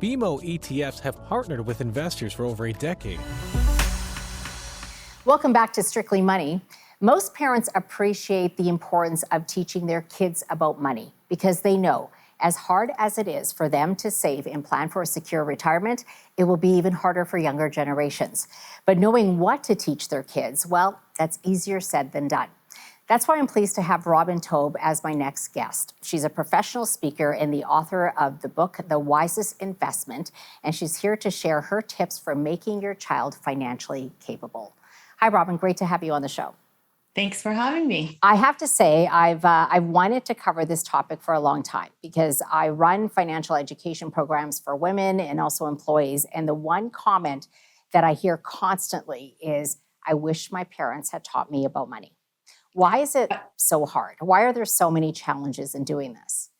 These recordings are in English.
BMO ETFs have partnered with investors for over a decade. Welcome back to Strictly Money. Most parents appreciate the importance of teaching their kids about money because they know, as hard as it is for them to save and plan for a secure retirement, it will be even harder for younger generations. But knowing what to teach their kids, well, that's easier said than done. That's why I'm pleased to have Robin Taub as my next guest. She's a professional speaker and the author of the book, The Wisest Investment, and she's here to share her tips for making your child financially capable. Hi, Robin. Great to have you on the show. Thanks for having me. I have to say, I've wanted to cover this topic for a long time because I run financial education programs for women and also employees. And the one comment that I hear constantly is, I wish my parents had taught me about money. Why is it so hard? Why are there so many challenges in doing this?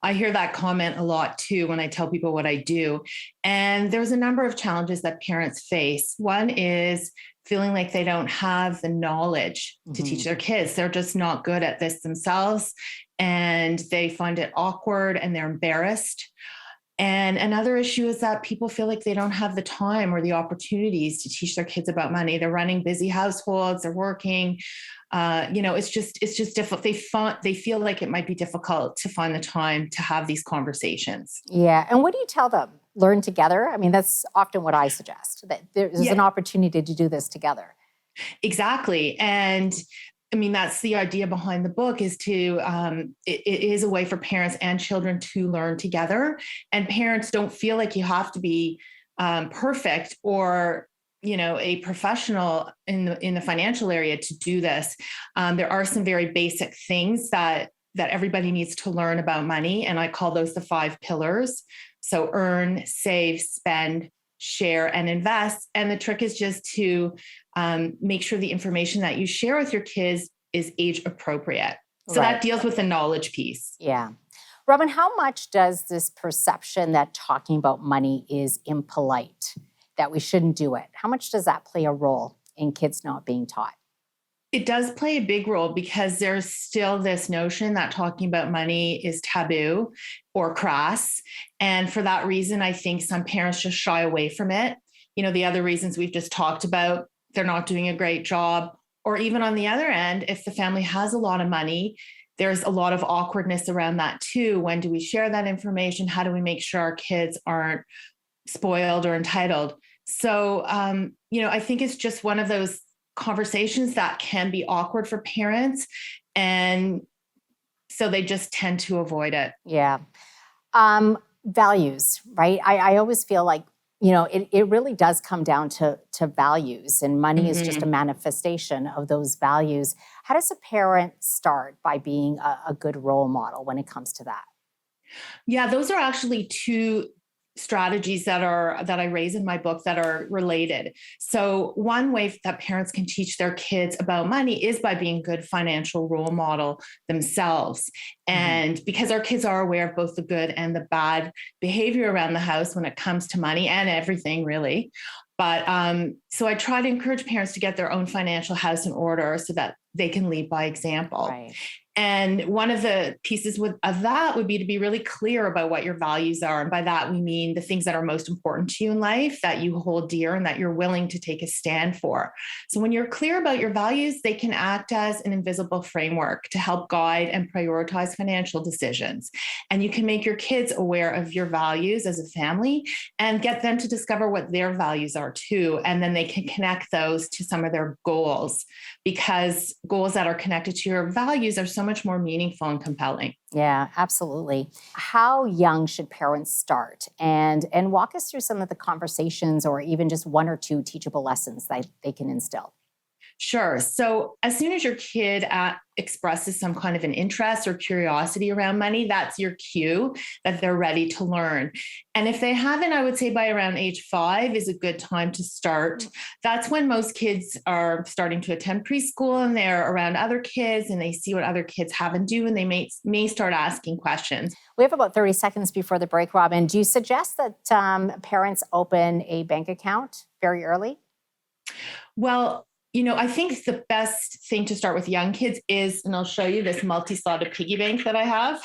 I hear that comment a lot too when I tell people what I do. And there's a number of challenges that parents face. One is feeling like they don't have the knowledge to teach their kids. They're just not good at this themselves, and they find it awkward and they're embarrassed. And another issue is that people feel like they don't have the time or the opportunities to teach their kids about money. They're running busy households, they're working. It's just difficult. They feel like it might be difficult to find the time to have these conversations. Yeah. And what do you tell them? Learn together? I mean, that's often what I suggest, that there's an opportunity to do this together. Exactly. And I mean, that's the idea behind the book, is to, it is a way for parents and children to learn together. And parents don't feel like you have to be perfect or, a professional in the financial area to do this. There are some very basic things that everybody needs to learn about money. And I call those the 5 pillars. So earn, save, spend, share, and invest. And the trick is just to make sure the information that you share with your kids is age appropriate. So that deals with the knowledge piece. Yeah. Robin, how much does this perception that talking about money is impolite, that we shouldn't do it, how much does that play a role in kids not being taught? It does play a big role because there's still this notion that talking about money is taboo or crass. And for that reason, I think some parents just shy away from it. The other reasons we've just talked about, they're not doing a great job. Or even on the other end, if the family has a lot of money, there's a lot of awkwardness around that too. When do we share that information? How do we make sure our kids aren't spoiled or entitled? So, I think it's just one of those conversations that can be awkward for parents. And so they just tend to avoid it. Yeah. Values, right? I always feel like, it really does come down to values, and money is just a manifestation of those values. How does a parent start by being a good role model when it comes to that? Yeah, those are actually 2 strategies that I raise in my book that are related. So one way that parents can teach their kids about money is by being good financial role model themselves. And because our kids are aware of both the good and the bad behavior around the house when it comes to money and everything really. But so I try to encourage parents to get their own financial house in order so that they can lead by example. Right. And one of the pieces of that would be to be really clear about what your values are. And by that, we mean the things that are most important to you in life, that you hold dear and that you're willing to take a stand for. So when you're clear about your values, they can act as an invisible framework to help guide and prioritize financial decisions. And you can make your kids aware of your values as a family and get them to discover what their values are too. And then they can connect those to some of their goals, because goals that are connected to your values are so much more meaningful and compelling. Yeah, absolutely. How young should parents start? And walk us through some of the conversations or even just 1 or 2 teachable lessons that they can instill. Sure. So as soon as your kid expresses some kind of an interest or curiosity around money, that's your cue that they're ready to learn. And if they haven't, I would say by around age 5 is a good time to start. That's when most kids are starting to attend preschool and they're around other kids and they see what other kids have and do, and they may start asking questions. We have about 30 seconds before the break, Robin. Do you suggest that parents open a bank account very early? Well, I think the best thing to start with young kids is, and I'll show you this multi-slotted piggy bank that I have.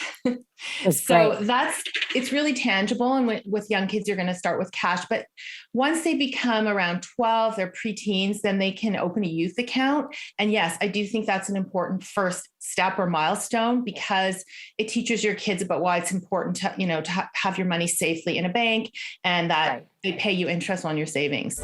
That's So great. it's really tangible. And with young kids, you're going to start with cash. But once they become around 12, they're preteens, then they can open a youth account. And yes, I do think that's an important first step or milestone, because it teaches your kids about why it's important to have your money safely in a bank, and that Right. they pay you interest on your savings.